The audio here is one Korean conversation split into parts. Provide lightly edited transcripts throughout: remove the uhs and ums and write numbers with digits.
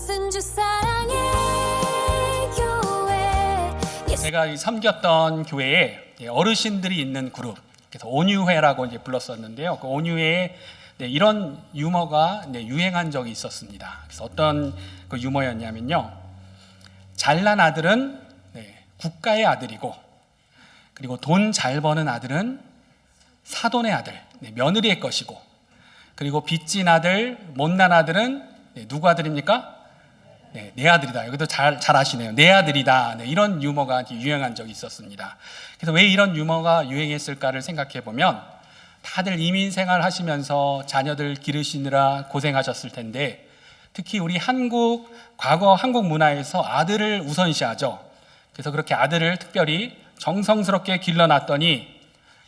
그것은 주 사랑의 교회. 제가 섬겼던 교회에 어르신들이 있는 그룹, 그래서 온유회라고 이제 불렀었는데요. 그 온유회에 이런 유머가 유행한 적이 있었습니다. 그래서 어떤 그 유머였냐면요, 잘난 아들은 국가의 아들이고, 그리고 돈 잘 버는 아들은 사돈의 아들, 며느리의 것이고, 그리고 빚진 아들, 못난 아들은 누구 아들입니까? 내 아들이다. 여기도 잘 아시네요. 내 아들이다. 이런 유머가 유행한 적이 있었습니다. 그래서 왜 이런 유머가 유행했을까를 생각해 보면, 다들 이민 생활 하시면서 자녀들 기르시느라 고생하셨을 텐데, 특히 우리 과거 한국 문화에서 아들을 우선시하죠. 그래서 그렇게 아들을 특별히 정성스럽게 길러놨더니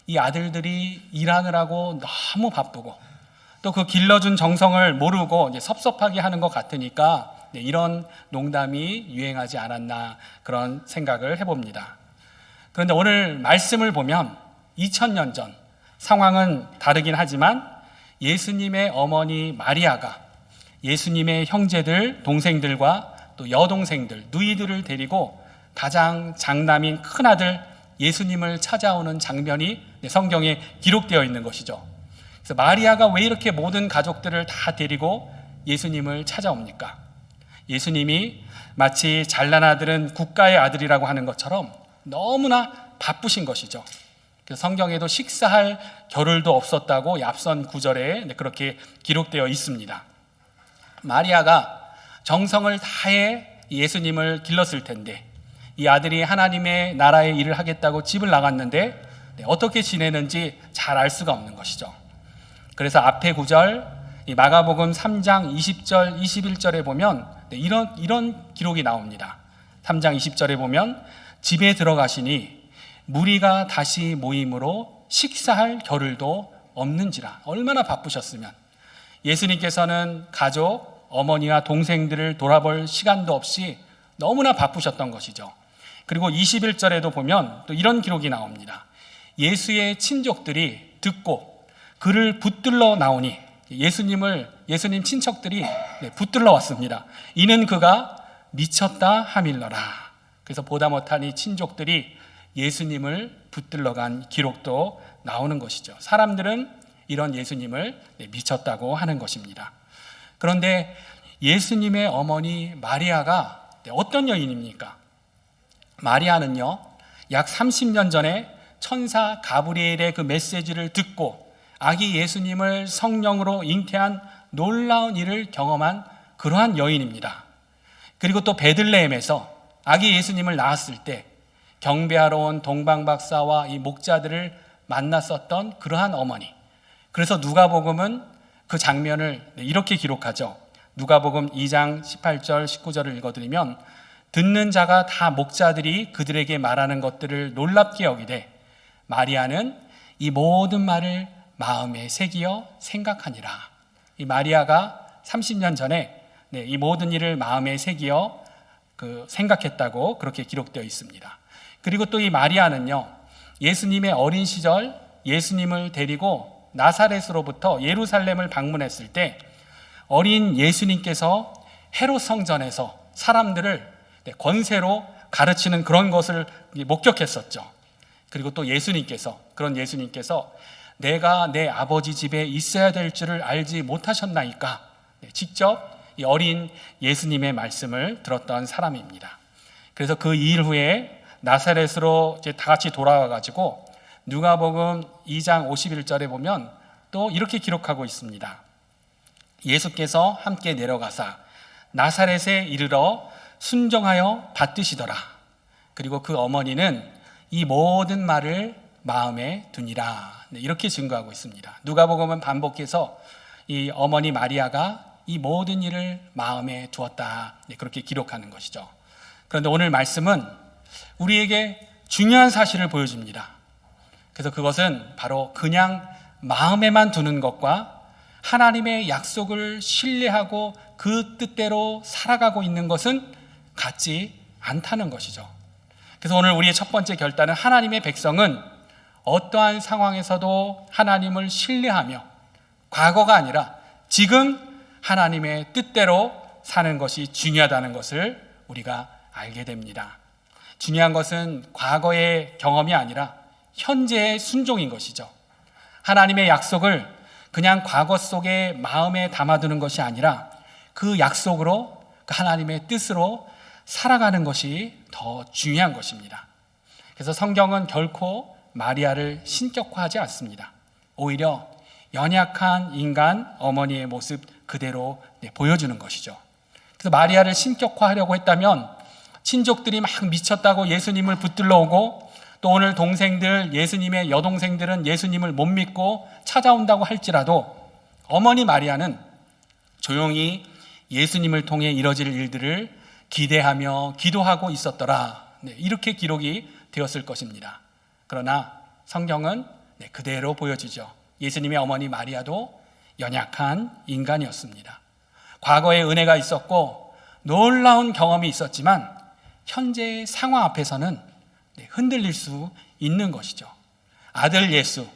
이 아들들이 일하느라고 너무 바쁘고, 또 그 길러준 정성을 모르고 이제 섭섭하게 하는 것 같으니까 이런 농담이 유행하지 않았나, 그런 생각을 해봅니다. 그런데 오늘 말씀을 보면 2000년 전, 상황은 다르긴 하지만 예수님의 어머니 마리아가 예수님의 형제들, 동생들과 또 여동생들, 누이들을 데리고 가장 장남인 큰아들 예수님을 찾아오는 장면이 성경에 기록되어 있는 것이죠. 그래서 마리아가 왜 이렇게 모든 가족들을 다 데리고 예수님을 찾아옵니까? 예수님이 마치 잘난 아들은 국가의 아들이라고 하는 것처럼 너무나 바쁘신 것이죠. 그래서 성경에도 식사할 겨를도 없었다고 앞선 구절에 그렇게 기록되어 있습니다. 마리아가 정성을 다해 예수님을 길렀을 텐데, 이 아들이 하나님의 나라의 일을 하겠다고 집을 나갔는데 어떻게 지내는지 잘 알 수가 없는 것이죠. 그래서 앞에 구절, 마가복음 3장 20절, 21절에 보면 이런 기록이 나옵니다. 3장 20절에 보면 집에 들어가시니 무리가 다시 모임으로 식사할 겨를도 없는지라. 얼마나 바쁘셨으면. 예수님께서는 가족, 어머니와 동생들을 돌아볼 시간도 없이 너무나 바쁘셨던 것이죠. 그리고 21절에도 보면 또 이런 기록이 나옵니다. 예수의 친족들이 듣고 그를 붙들러 나오니, 예수님 친척들이 붙들러 왔습니다. 이는 그가 미쳤다 함일러라. 그래서 보다 못하니 친족들이 예수님을 붙들러 간 기록도 나오는 것이죠. 사람들은 이런 예수님을 미쳤다고 하는 것입니다. 그런데 예수님의 어머니 마리아가 어떤 여인입니까? 마리아는요, 약 30년 전에 천사 가브리엘의 그 메시지를 듣고 아기 예수님을 성령으로 잉태한 놀라운 일을 경험한 그러한 여인입니다. 그리고 또 베들레헴에서 아기 예수님을 낳았을 때 경배하러 온 동방박사와 이 목자들을 만났었던 그러한 어머니. 그래서 누가복음은 그 장면을 이렇게 기록하죠. 누가복음 2장 18절 19절을 읽어드리면, 듣는 자가 다 목자들이 그들에게 말하는 것들을 놀랍게 여기되 마리아는 이 모든 말을 마음에 새기어 생각하니라. 이 마리아가 30년 전에 이 모든 일을 마음에 새기어 생각했다고 그렇게 기록되어 있습니다. 그리고 또 이 마리아는요, 예수님의 어린 시절 예수님을 데리고 나사렛으로부터 예루살렘을 방문했을 때 어린 예수님께서 헤롯 성전에서 사람들을 권세로 가르치는 그런 것을 목격했었죠. 그리고 또 그런 예수님께서 내가 내 아버지 집에 있어야 될 줄을 알지 못하셨나이까, 직접 이 어린 예수님의 말씀을 들었던 사람입니다. 그래서 그 일 후에 나사렛으로 이제 다 같이 돌아와가지고 누가복음 2장 51절에 보면 또 이렇게 기록하고 있습니다. 예수께서 함께 내려가사 나사렛에 이르러 순종하여 받드시더라. 그리고 그 어머니는 이 모든 말을 마음에 두니라. 이렇게 증거하고 있습니다. 누가복음은 반복해서 이 어머니 마리아가 이 모든 일을 마음에 두었다, 그렇게 기록하는 것이죠. 그런데 오늘 말씀은 우리에게 중요한 사실을 보여줍니다. 그래서 그것은 바로 그냥 마음에만 두는 것과 하나님의 약속을 신뢰하고 그 뜻대로 살아가고 있는 것은 같지 않다는 것이죠. 그래서 오늘 우리의 첫 번째 결단은, 하나님의 백성은 어떠한 상황에서도 하나님을 신뢰하며 과거가 아니라 지금 하나님의 뜻대로 사는 것이 중요하다는 것을 우리가 알게 됩니다. 중요한 것은 과거의 경험이 아니라 현재의 순종인 것이죠. 하나님의 약속을 그냥 과거 속에 마음에 담아두는 것이 아니라 그 약속으로, 그 하나님의 뜻으로 살아가는 것이 더 중요한 것입니다. 그래서 성경은 결코 마리아를 신격화하지 않습니다. 오히려 연약한 인간 어머니의 모습 그대로 보여주는 것이죠. 그래서 마리아를 신격화하려고 했다면 친족들이 막 미쳤다고 예수님을 붙들러 오고, 또 오늘 동생들, 예수님의 여동생들은 예수님을 못 믿고 찾아온다고 할지라도 어머니 마리아는 조용히 예수님을 통해 이뤄질 일들을 기대하며 기도하고 있었더라. 이렇게 기록이 되었을 것입니다. 그러나 성경은 그대로 보여주죠. 예수님의 어머니 마리아도 연약한 인간이었습니다. 과거에 은혜가 있었고 놀라운 경험이 있었지만 현재의 상황 앞에서는 흔들릴 수 있는 것이죠. 아들 예수,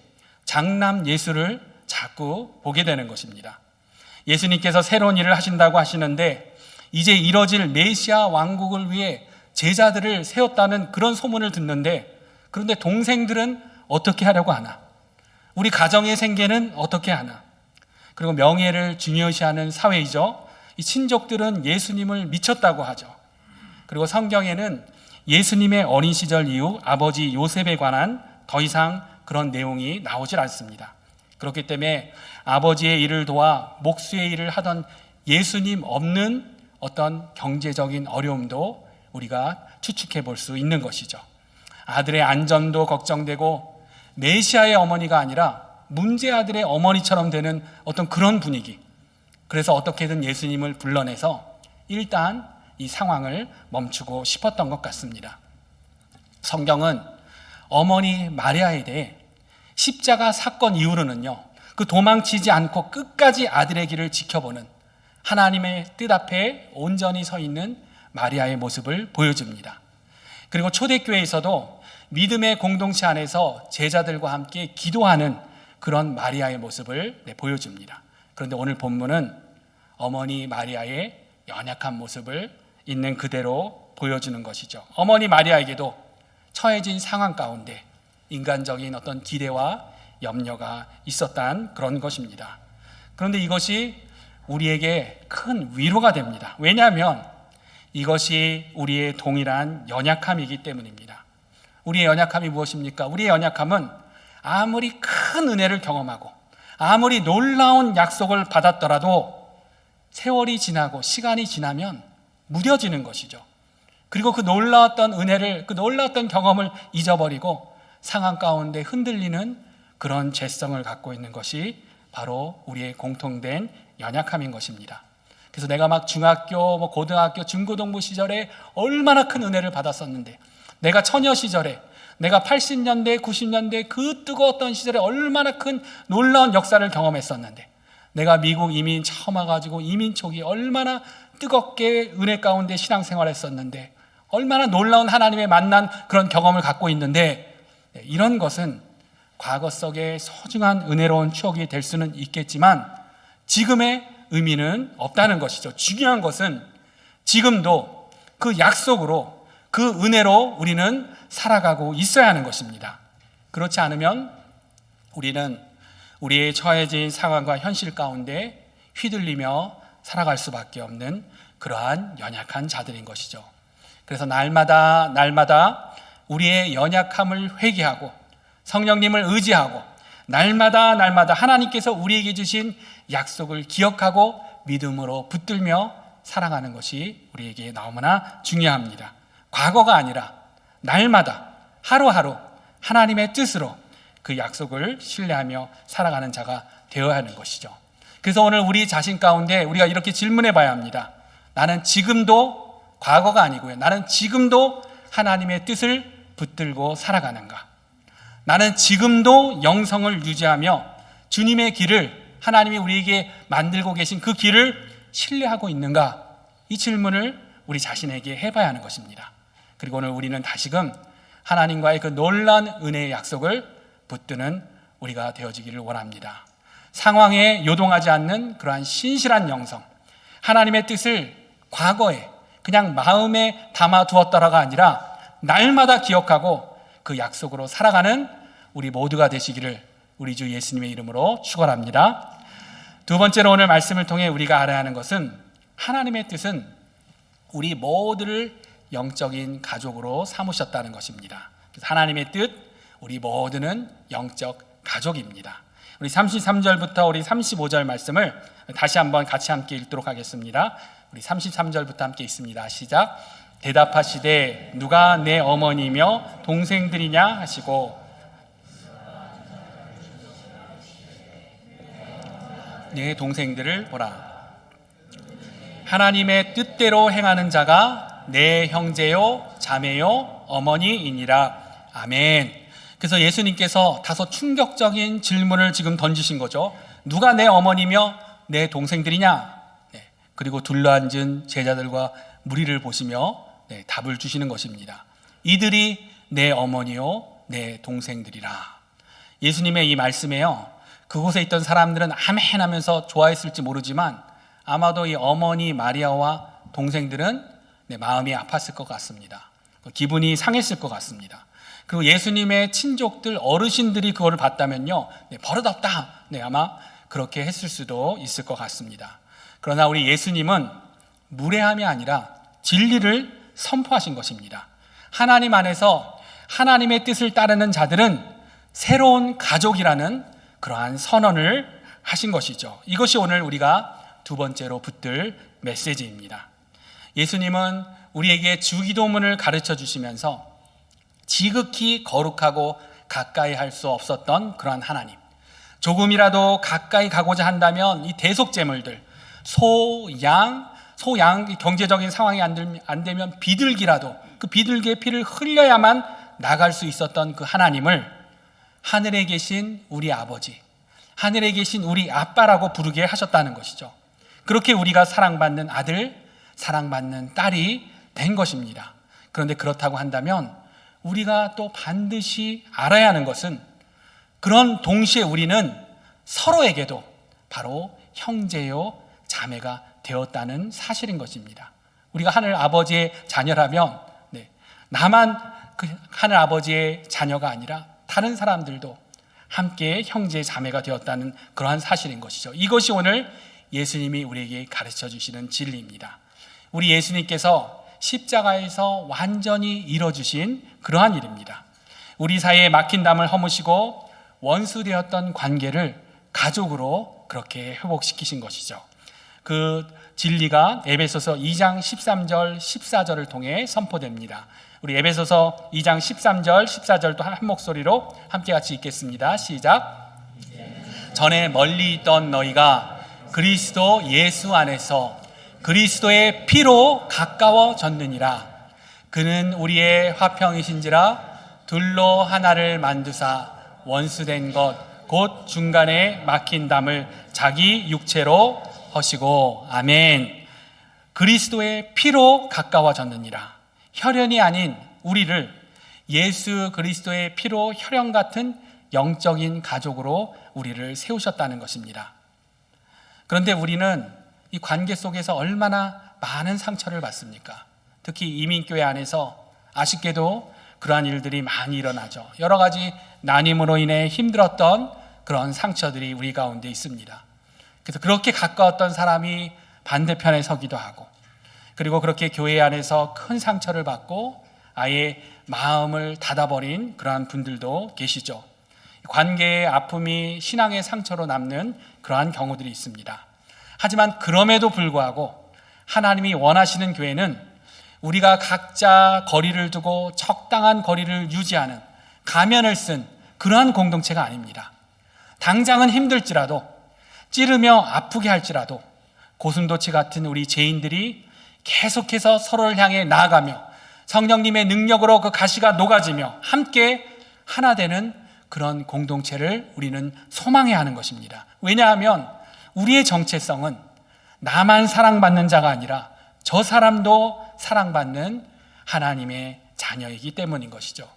장남 예수를 자꾸 보게 되는 것입니다. 예수님께서 새로운 일을 하신다고 하시는데 이제 이뤄질 메시아 왕국을 위해 제자들을 세웠다는 그런 소문을 듣는데, 그런데 동생들은 어떻게 하려고 하나? 우리 가정의 생계는 어떻게 하나? 그리고 명예를 중요시하는 사회이죠. 이 친족들은 예수님을 미쳤다고 하죠. 그리고 성경에는 예수님의 어린 시절 이후 아버지 요셉에 관한 더 이상 그런 내용이 나오질 않습니다. 그렇기 때문에 아버지의 일을 도와 목수의 일을 하던 예수님 없는 어떤 경제적인 어려움도 우리가 추측해 볼 수 있는 것이죠. 아들의 안전도 걱정되고 메시아의 어머니가 아니라 문제 아들의 어머니처럼 되는 어떤 그런 분위기. 그래서 어떻게든 예수님을 불러내서 일단 이 상황을 멈추고 싶었던 것 같습니다. 성경은 어머니 마리아에 대해 십자가 사건 이후로는요, 그 도망치지 않고 끝까지 아들의 길을 지켜보는 하나님의 뜻 앞에 온전히 서 있는 마리아의 모습을 보여줍니다. 그리고 초대교회에서도 믿음의 공동체 안에서 제자들과 함께 기도하는 그런 마리아의 모습을 보여줍니다. 그런데 오늘 본문은 어머니 마리아의 연약한 모습을 있는 그대로 보여주는 것이죠. 어머니 마리아에게도 처해진 상황 가운데 인간적인 어떤 기대와 염려가 있었던 그런 것입니다. 그런데 이것이 우리에게 큰 위로가 됩니다. 왜냐하면 이것이 우리의 동일한 연약함이기 때문입니다. 우리의 연약함이 무엇입니까? 우리의 연약함은 아무리 큰 은혜를 경험하고 아무리 놀라운 약속을 받았더라도 세월이 지나고 시간이 지나면 무뎌지는 것이죠. 그리고 그 놀라웠던 은혜를, 그 놀라웠던 경험을 잊어버리고 상황 가운데 흔들리는 그런 죄성을 갖고 있는 것이 바로 우리의 공통된 연약함인 것입니다. 그래서 내가 막 중학교, 고등학교, 중고등부 시절에 얼마나 큰 은혜를 받았었는데, 내가 처녀 시절에, 내가 80년대, 90년대 그 뜨거웠던 시절에 얼마나 큰 놀라운 역사를 경험했었는데, 내가 미국 이민 처음 와가지고 이민 초기 얼마나 뜨겁게 은혜 가운데 신앙생활 했었는데, 얼마나 놀라운 하나님의 만난 그런 경험을 갖고 있는데, 이런 것은 과거 속에 소중한 은혜로운 추억이 될 수는 있겠지만 지금의 의미는 없다는 것이죠. 중요한 것은 지금도 그 약속으로, 그 은혜로 우리는 살아가고 있어야 하는 것입니다. 그렇지 않으면 우리는 우리의 처해진 상황과 현실 가운데 휘둘리며 살아갈 수밖에 없는 그러한 연약한 자들인 것이죠. 그래서 날마다 우리의 연약함을 회개하고 성령님을 의지하고 날마다 하나님께서 우리에게 주신 약속을 기억하고 믿음으로 붙들며 살아가는 것이 우리에게 너무나 중요합니다. 과거가 아니라 날마다 하루하루 하나님의 뜻으로 그 약속을 신뢰하며 살아가는 자가 되어야 하는 것이죠. 그래서 오늘 우리 자신 가운데 우리가 이렇게 질문해 봐야 합니다. 나는 지금도, 과거가 아니고요, 나는 지금도 하나님의 뜻을 붙들고 살아가는가? 나는 지금도 영성을 유지하며 주님의 길을, 하나님이 우리에게 만들고 계신 그 길을 신뢰하고 있는가? 이 질문을 우리 자신에게 해봐야 하는 것입니다. 그리고 오늘 우리는 다시금 하나님과의 그 놀라운 은혜의 약속을 붙드는 우리가 되어지기를 원합니다. 상황에 요동하지 않는 그러한 신실한 영성, 하나님의 뜻을 과거에 그냥 마음에 담아두었더라가 아니라 날마다 기억하고 그 약속으로 살아가는 우리 모두가 되시기를 우리 주 예수님의 이름으로 축원합니다. 두 번째로 오늘 말씀을 통해 우리가 알아야 하는 것은 하나님의 뜻은 우리 모두를 영적인 가족으로 삼으셨다는 것입니다. 그래서 하나님의 뜻, 우리 모두는 영적 가족입니다. 우리 33절부터 우리 35절 말씀을 다시 한번 같이 함께 읽도록 하겠습니다. 우리 33절부터 함께 읽습니다. 시작. 대답하시되 누가 내 어머니며 동생들이냐 하시고 내 동생들을 보라. 하나님의 뜻대로 행하는 자가 내 형제요 자매요 어머니이니라. 아멘. 그래서 예수님께서 다소 충격적인 질문을 지금 던지신 거죠. 누가 내 어머니며 내 동생들이냐? 네. 그리고 둘러앉은 제자들과 무리를 보시며 답을 주시는 것입니다. 이들이 내 어머니요 내 동생들이라. 예수님의 이 말씀에요, 그곳에 있던 사람들은 아멘 하면서 좋아했을지 모르지만 아마도 이 어머니 마리아와 동생들은 마음이 아팠을 것 같습니다. 기분이 상했을 것 같습니다. 그리고 예수님의 친족들, 어르신들이 그거를 봤다면요, 버릇없다, 아마 그렇게 했을 수도 있을 것 같습니다. 그러나 우리 예수님은 무례함이 아니라 진리를 선포하신 것입니다. 하나님 안에서 하나님의 뜻을 따르는 자들은 새로운 가족이라는 그러한 선언을 하신 것이죠. 이것이 오늘 우리가 두 번째로 붙들 메시지입니다. 예수님은 우리에게 주기도문을 가르쳐 주시면서 지극히 거룩하고 가까이 할 수 없었던 그러한 하나님, 조금이라도 가까이 가고자 한다면 이 대속제물들, 소, 양 경제적인 상황이 안 되면 비둘기라도 그 비둘기의 피를 흘려야만 나갈 수 있었던 그 하나님을 하늘에 계신 우리 아버지, 하늘에 계신 우리 아빠라고 부르게 하셨다는 것이죠. 그렇게 우리가 사랑받는 아들, 사랑받는 딸이 된 것입니다. 그런데 그렇다고 한다면 우리가 또 반드시 알아야 하는 것은 그런 동시에 우리는 서로에게도 바로 형제요 자매가 되었다는 사실인 것입니다. 우리가 하늘 아버지의 자녀라면 나만 그 하늘 아버지의 자녀가 아니라 다른 사람들도 함께 형제 자매가 되었다는 그러한 사실인 것이죠. 이것이 오늘 예수님이 우리에게 가르쳐 주시는 진리입니다. 우리 예수님께서 십자가에서 완전히 이뤄주신 그러한 일입니다. 우리 사이에 막힌 담을 허무시고 원수되었던 관계를 가족으로 그렇게 회복시키신 것이죠. 그 진리가 에베소서 2장 13절 14절을 통해 선포됩니다. 우리 에베소서 2장 13절 14절도 한 목소리로 함께 같이 읽겠습니다. 시작. 전에 멀리 있던 너희가 그리스도 예수 안에서 그리스도의 피로 가까워졌느니라. 그는 우리의 화평이신지라 둘로 하나를 만드사 원수된 것 곧 중간에 막힌 담을 자기 육체로 허시고. 아멘. 그리스도의 피로 가까워졌느니라. 혈연이 아닌 우리를 예수 그리스도의 피로 혈연 같은 영적인 가족으로 우리를 세우셨다는 것입니다. 그런데 우리는 이 관계 속에서 얼마나 많은 상처를 받습니까? 특히 이민교회 안에서 아쉽게도 그러한 일들이 많이 일어나죠. 여러 가지 난임으로 인해 힘들었던 그런 상처들이 우리 가운데 있습니다. 그래서 그렇게 가까웠던 사람이 반대편에 서기도 하고, 그리고 그렇게 교회 안에서 큰 상처를 받고 아예 마음을 닫아버린 그러한 분들도 계시죠. 관계의 아픔이 신앙의 상처로 남는 그러한 경우들이 있습니다. 하지만 그럼에도 불구하고 하나님이 원하시는 교회는 우리가 각자 거리를 두고 적당한 거리를 유지하는 가면을 쓴 그러한 공동체가 아닙니다. 당장은 힘들지라도, 찌르며 아프게 할지라도 고슴도치 같은 우리 죄인들이 계속해서 서로를 향해 나아가며 성령님의 능력으로 그 가시가 녹아지며 함께 하나 되는 그런 공동체를 우리는 소망해야 하는 것입니다. 왜냐하면 우리의 정체성은 나만 사랑받는 자가 아니라 저 사람도 사랑받는 하나님의 자녀이기 때문인 것이죠.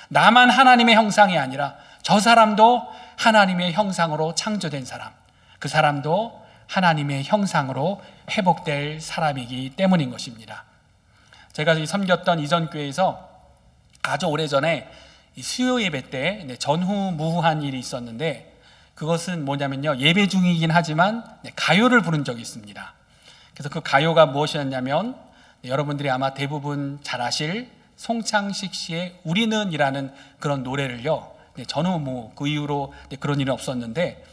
나만 하나님의 형상이 아니라 저 사람도 하나님의 형상으로 창조된 사람, 그 사람도 하나님의 형상으로 회복될 사람이기 때문인 것입니다. 제가 섬겼던 이전 교회에서 아주 오래전에 수요 예배 때 전후무후한 일이 있었는데, 그것은 뭐냐면요, 예배 중이긴 하지만 가요를 부른 적이 있습니다. 그래서 그 가요가 무엇이었냐면, 여러분들이 아마 대부분 잘 아실 송창식 씨의 우리는 이라는 그런 노래를요, 전후무 그 이후로 그런 일은 없었는데,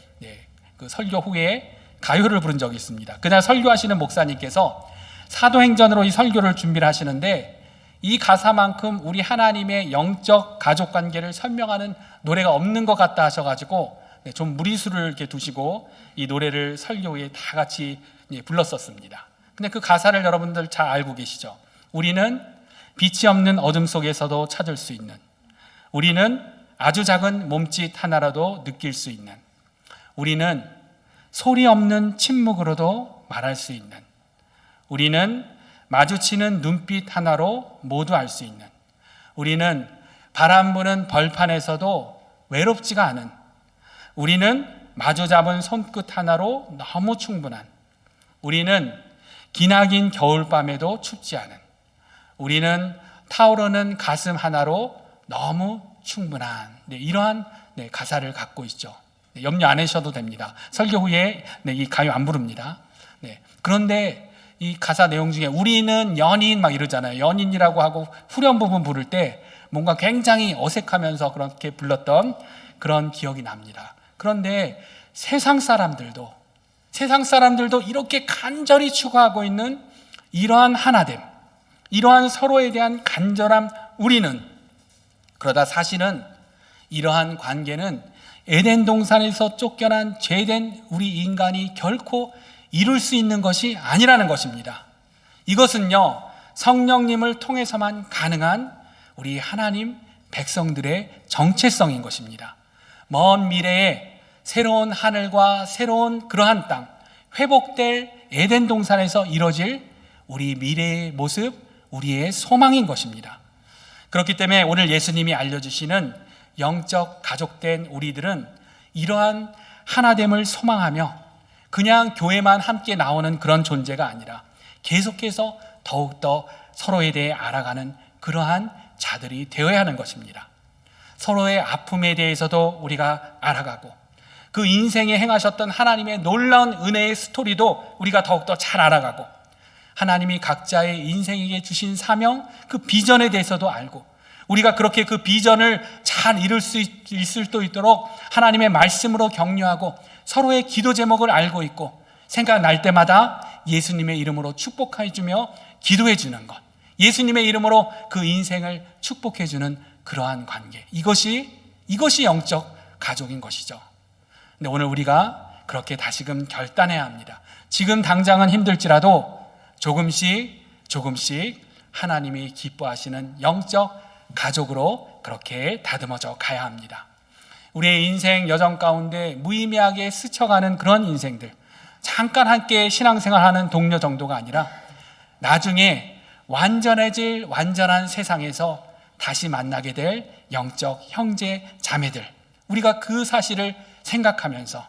그 설교 후에 가요를 부른 적이 있습니다. 그날 설교하시는 목사님께서 사도행전으로 이 설교를 준비를 하시는데, 이 가사만큼 우리 하나님의 영적 가족 관계를 설명하는 노래가 없는 것 같다 하셔가지고 좀 무리수를 이렇게 두시고 이 노래를 설교 후에 다 같이 불렀었습니다. 근데 그 가사를 여러분들 잘 알고 계시죠? 우리는 빛이 없는 어둠 속에서도 찾을 수 있는, 우리는 아주 작은 몸짓 하나라도 느낄 수 있는, 우리는 소리 없는 침묵으로도 말할 수 있는, 우리는 마주치는 눈빛 하나로 모두 알 수 있는, 우리는 바람 부는 벌판에서도 외롭지가 않은, 우리는 마주 잡은 손끝 하나로 너무 충분한, 우리는 기나긴 겨울밤에도 춥지 않은, 우리는 타오르는 가슴 하나로 너무 충분한, 이러한 가사를 갖고 있죠. 염려 안 하셔도 됩니다. 설교 후에 이 가요 안 부릅니다. 그런데 이 가사 내용 중에 우리는 연인 막 이러잖아요. 연인이라고 하고 후렴 부분 부를 때 뭔가 굉장히 어색하면서 그렇게 불렀던 그런 기억이 납니다. 그런데 세상 사람들도 이렇게 간절히 추구하고 있는 이러한 하나됨, 이러한 서로에 대한 간절함, 우리는, 그러다 사실은 이러한 관계는 에덴 동산에서 쫓겨난 죄된 우리 인간이 결코 이룰 수 있는 것이 아니라는 것입니다. 이것은요, 성령님을 통해서만 가능한 우리 하나님 백성들의 정체성인 것입니다. 먼 미래에 새로운 하늘과 새로운 그러한 땅, 회복될 에덴 동산에서 이뤄질 우리 미래의 모습, 우리의 소망인 것입니다. 그렇기 때문에 오늘 예수님이 알려주시는 영적 가족된 우리들은 이러한 하나됨을 소망하며 그냥 교회만 함께 나오는 그런 존재가 아니라 계속해서 더욱더 서로에 대해 알아가는 그러한 자들이 되어야 하는 것입니다. 서로의 아픔에 대해서도 우리가 알아가고, 그 인생에 행하셨던 하나님의 놀라운 은혜의 스토리도 우리가 더욱더 잘 알아가고, 하나님이 각자의 인생에게 주신 사명, 그 비전에 대해서도 알고, 우리가 그렇게 그 비전을 잘 이룰 수 있을 수 있도록 하나님의 말씀으로 격려하고 서로의 기도 제목을 알고 있고, 생각날 때마다 예수님의 이름으로 축복해 주며 기도해 주는 것, 예수님의 이름으로 그 인생을 축복해 주는 그러한 관계, 이것이 영적 가족인 것이죠. 근데 오늘 우리가 그렇게 다시금 결단해야 합니다. 지금 당장은 힘들지라도 조금씩 하나님이 기뻐하시는 영적 가족으로 그렇게 다듬어져 가야 합니다. 우리의 인생 여정 가운데 무의미하게 스쳐가는 그런 인생들, 잠깐 함께 신앙생활하는 동료 정도가 아니라 나중에 완전해질 완전한 세상에서 다시 만나게 될 영적 형제 자매들, 우리가 그 사실을 생각하면서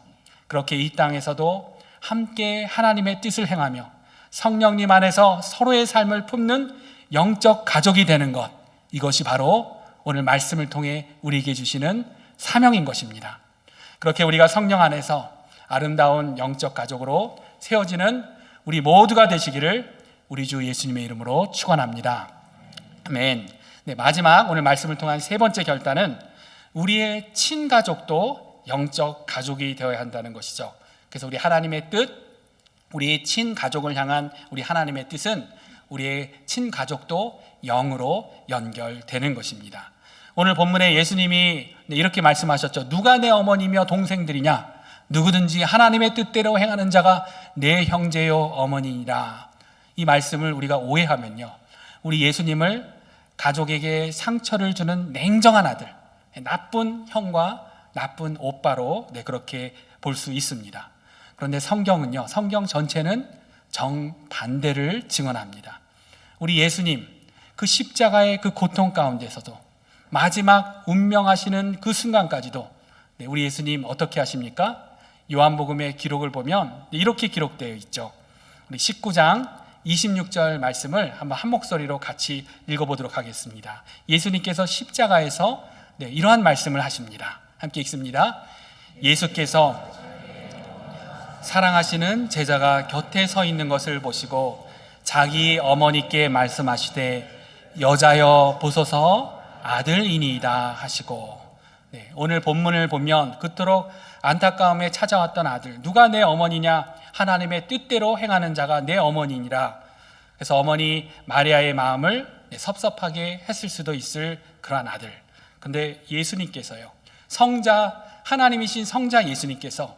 그렇게 이 땅에서도 함께 하나님의 뜻을 행하며 성령님 안에서 서로의 삶을 품는 영적 가족이 되는 것, 이것이 바로 오늘 말씀을 통해 우리에게 주시는 사명인 것입니다. 그렇게 우리가 성령 안에서 아름다운 영적 가족으로 세워지는 우리 모두가 되시기를 우리 주 예수님의 이름으로 축원합니다. 아멘. 마지막 오늘 말씀을 통한 세 번째 결단은 우리의 친가족도 영적 가족이 되어야 한다는 것이죠. 그래서 우리 하나님의 뜻, 우리의 친가족을 향한 우리 하나님의 뜻은 우리의 친가족도 영으로 연결되는 것입니다. 오늘 본문에 예수님이 이렇게 말씀하셨죠. 누가 내 어머니며 동생들이냐? 누구든지 하나님의 뜻대로 행하는 자가 내 형제요 어머니니라. 이 말씀을 우리가 오해하면요, 우리 예수님을 가족에게 상처를 주는 냉정한 아들, 나쁜 형과 나쁜 오빠로 그렇게 볼 수 있습니다. 그런데 성경은요, 성경 전체는 정반대를 증언합니다. 우리 예수님, 그 십자가의 그 고통 가운데서도 마지막 운명하시는 그 순간까지도 우리 예수님 어떻게 하십니까? 요한복음의 기록을 보면 이렇게 기록되어 있죠. 우리 19장 26절 말씀을 한번 한 목소리로 같이 읽어보도록 하겠습니다. 예수님께서 십자가에서 이러한 말씀을 하십니다. 함께 읽습니다. 예수께서 사랑하시는 제자가 곁에 서 있는 것을 보시고 자기 어머니께 말씀하시되 여자여 보소서 아들이니이다 하시고, 오늘 본문을 보면 그토록 안타까움에 찾아왔던 아들, 누가 내 어머니냐? 하나님의 뜻대로 행하는 자가 내 어머니니라. 그래서 어머니 마리아의 마음을 섭섭하게 했을 수도 있을 그러한 아들. 근데 예수님께서요, 성자, 하나님이신 성자 예수님께서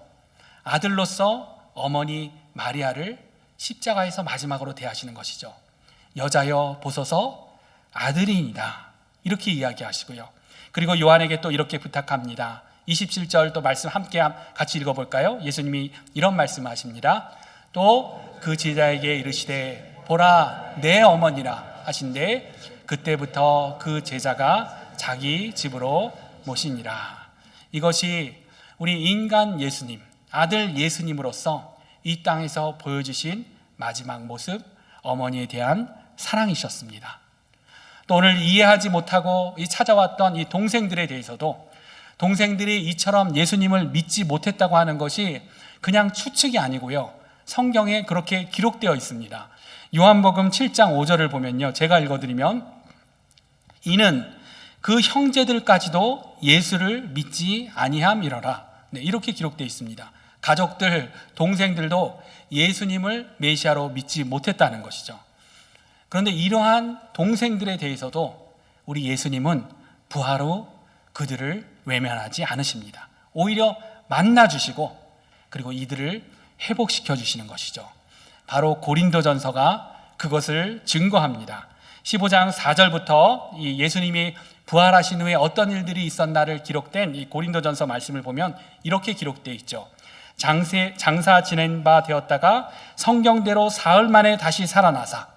아들로서 어머니 마리아를 십자가에서 마지막으로 대하시는 것이죠. 여자여 보소서 아들이니이다, 이렇게 이야기하시고요. 그리고 요한에게 또 이렇게 부탁합니다. 27절 또 말씀 함께 같이 읽어볼까요? 예수님이 이런 말씀하십니다. 또 그 제자에게 이르시되 보라 내 어머니라 하신대 그때부터 그 제자가 자기 집으로 모시니라. 이것이 우리 인간 예수님, 아들 예수님으로서 이 땅에서 보여주신 마지막 모습, 어머니에 대한 사랑이셨습니다. 또 오늘 이해하지 못하고 찾아왔던 이 동생들에 대해서도 동생들이 이처럼 예수님을 믿지 못했다고 하는 것이 그냥 추측이 아니고요, 성경에 그렇게 기록되어 있습니다. 요한복음 7장 5절을 보면요, 제가 읽어드리면 이는 그 형제들까지도 예수를 믿지 아니함이러라, 이렇게 기록되어 있습니다. 가족들, 동생들도 예수님을 메시아로 믿지 못했다는 것이죠. 그런데 이러한 동생들에 대해서도 우리 예수님은 부활 후 그들을 외면하지 않으십니다. 오히려 만나주시고 그리고 이들을 회복시켜 주시는 것이죠. 바로 고린도전서가 그것을 증거합니다. 15장 4절부터 이 예수님이 부활하신 후에 어떤 일들이 있었나를 기록된 이 고린도전서 말씀을 보면 이렇게 기록되어 있죠. 장사 지낸 바 되었다가 성경대로 사흘 만에 다시 살아나사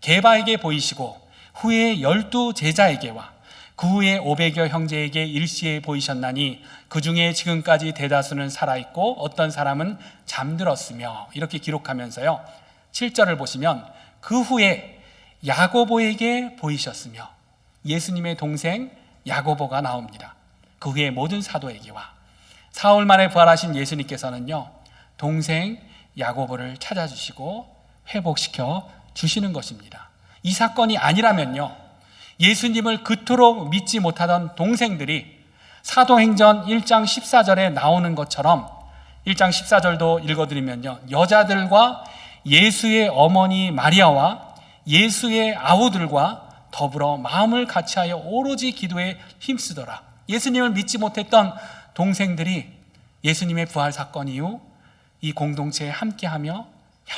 게바에게 보이시고 후에 12 제자에게와 그 후에 500여 형제에게 일시에 보이셨나니 그 중에 지금까지 대다수는 살아있고 어떤 사람은 잠들었으며, 이렇게 기록하면서요 7절을 보시면 그 후에 야고보에게 보이셨으며, 예수님의 동생 야고보가 나옵니다. 그 후에 모든 사도에게와 사흘 만에 부활하신 예수님께서는요 동생 야고보를 찾아주시고 회복시켜 주시는 것입니다. 이 사건이 아니라면요 예수님을 그토록 믿지 못하던 동생들이 사도행전 1장 14절에 나오는 것처럼 1장 14절도 읽어드리면요 여자들과 예수의 어머니 마리아와 예수의 아우들과 더불어 마음을 같이하여 오로지 기도에 힘쓰더라. 예수님을 믿지 못했던 동생들이 예수님의 부활 사건 이후 이 공동체에 함께하며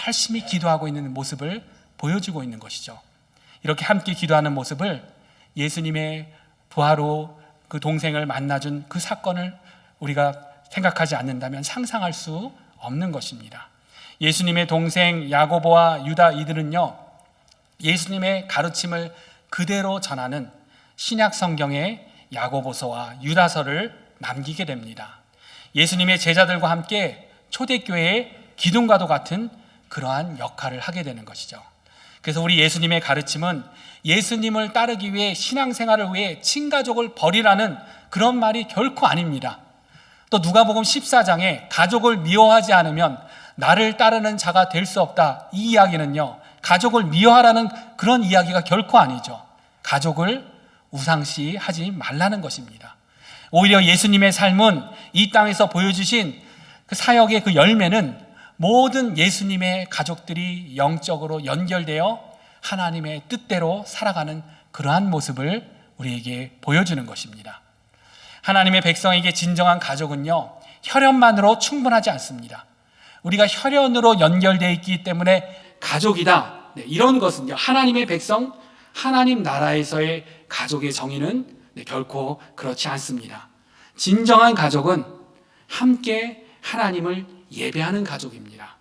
열심히 기도하고 있는 모습을 보여주고 있는 것이죠. 이렇게 함께 기도하는 모습을 예수님의 부활 후 그 동생을 만나준 그 사건을 우리가 생각하지 않는다면 상상할 수 없는 것입니다. 예수님의 동생 야고보와 유다, 이들은요 예수님의 가르침을 그대로 전하는 신약 성경의 야고보서와 유다서를 남기게 됩니다. 예수님의 제자들과 함께 초대교회의 기둥과도 같은 그러한 역할을 하게 되는 것이죠. 그래서 우리 예수님의 가르침은 예수님을 따르기 위해 신앙생활을 위해 친가족을 버리라는 그런 말이 결코 아닙니다. 또 누가복음 14장에 가족을 미워하지 않으면 나를 따르는 자가 될 수 없다, 이 이야기는요 가족을 미워하라는 그런 이야기가 결코 아니죠. 가족을 우상시하지 말라는 것입니다. 오히려 예수님의 삶은 이 땅에서 보여주신 그 사역의 그 열매는 모든 예수님의 가족들이 영적으로 연결되어 하나님의 뜻대로 살아가는 그러한 모습을 우리에게 보여주는 것입니다. 하나님의 백성에게 진정한 가족은요 혈연만으로 충분하지 않습니다. 우리가 혈연으로 연결되어 있기 때문에 가족이다, 이런 것은요 하나님의 백성, 하나님 나라에서의 가족의 정의는 결코 그렇지 않습니다. 진정한 가족은 함께 하나님을 예배하는 가족입니다.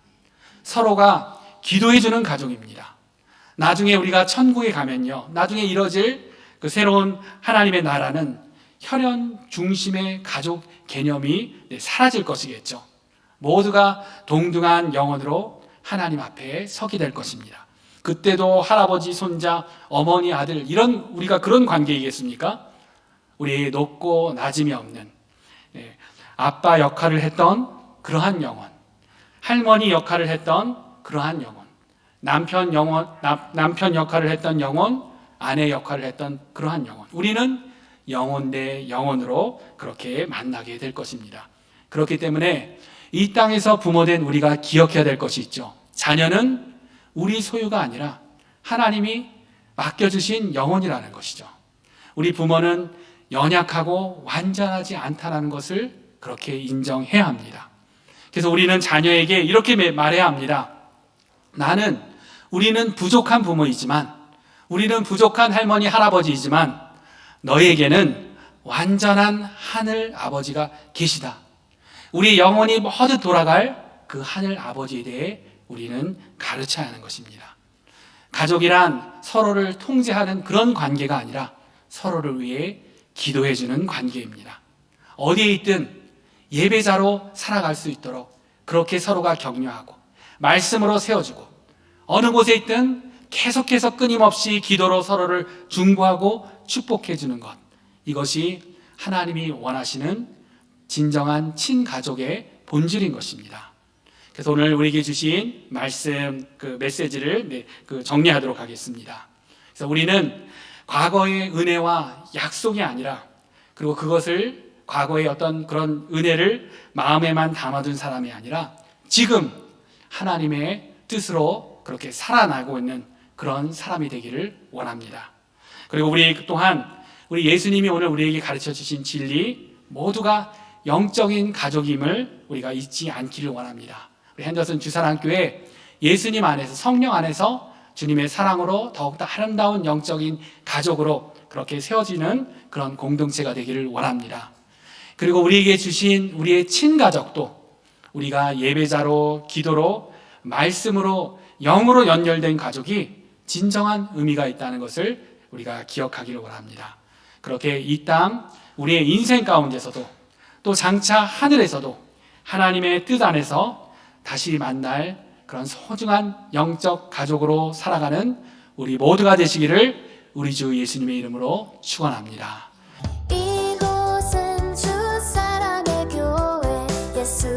서로가 기도해주는 가족입니다. 나중에 우리가 천국에 가면요 나중에 이뤄질 그 새로운 하나님의 나라는 혈연 중심의 가족 개념이 사라질 것이겠죠. 모두가 동등한 영혼으로 하나님 앞에 서게 될 것입니다. 그때도 할아버지, 손자, 어머니, 아들 이런 우리가 그런 관계이겠습니까? 우리의 높고 낮음이 없는 아빠 역할을 했던 그러한 영혼, 할머니 역할을 했던 그러한 영혼, 남편 역할을 했던 영혼, 아내 역할을 했던 그러한 영혼. 우리는 영혼 대 영혼으로 그렇게 만나게 될 것입니다. 그렇기 때문에 이 땅에서 부모된 우리가 기억해야 될 것이 있죠. 자녀는 우리 소유가 아니라 하나님이 맡겨주신 영혼이라는 것이죠. 우리 부모는 연약하고 완전하지 않다는 것을 그렇게 인정해야 합니다. 그래서 우리는 자녀에게 이렇게 말해야 합니다. 우리는 부족한 부모이지만, 우리는 부족한 할머니, 할아버지이지만 너에게는 완전한 하늘 아버지가 계시다. 우리 영혼이 모두 돌아갈 그 하늘 아버지에 대해 우리는 가르쳐야 하는 것입니다. 가족이란 서로를 통제하는 그런 관계가 아니라 서로를 위해 기도해주는 관계입니다. 어디에 있든 예배자로 살아갈 수 있도록 그렇게 서로가 격려하고 말씀으로 세워주고, 어느 곳에 있든 계속해서 끊임없이 기도로 서로를 중보하고 축복해주는 것, 이것이 하나님이 원하시는 진정한 친가족의 본질인 것입니다. 그래서 오늘 우리에게 주신 말씀, 그 메시지를 정리하도록 하겠습니다. 그래서 우리는 과거의 은혜와 약속이 아니라, 그리고 그것을 과거의 어떤 그런 은혜를 마음에만 담아둔 사람이 아니라 지금 하나님의 뜻으로 그렇게 살아나고 있는 그런 사람이 되기를 원합니다. 그리고 우리 또한 우리 예수님이 오늘 우리에게 가르쳐 주신 진리 모두가 영적인 가족임을 우리가 잊지 않기를 원합니다. 우리 핸더슨 주사랑교회 예수님 안에서, 성령 안에서 주님의 사랑으로 더욱더 아름다운 영적인 가족으로 그렇게 세워지는 그런 공동체가 되기를 원합니다. 그리고 우리에게 주신 우리의 친가족도 우리가 예배자로, 기도로, 말씀으로, 영으로 연결된 가족이 진정한 의미가 있다는 것을 우리가 기억하기를 원합니다. 그렇게 이 땅 우리의 인생 가운데서도 또 장차 하늘에서도 하나님의 뜻 안에서 다시 만날 그런 소중한 영적 가족으로 살아가는 우리 모두가 되시기를 우리 주 예수님의 이름으로 축원합니다. 이곳은 주 사랑의 교회 예수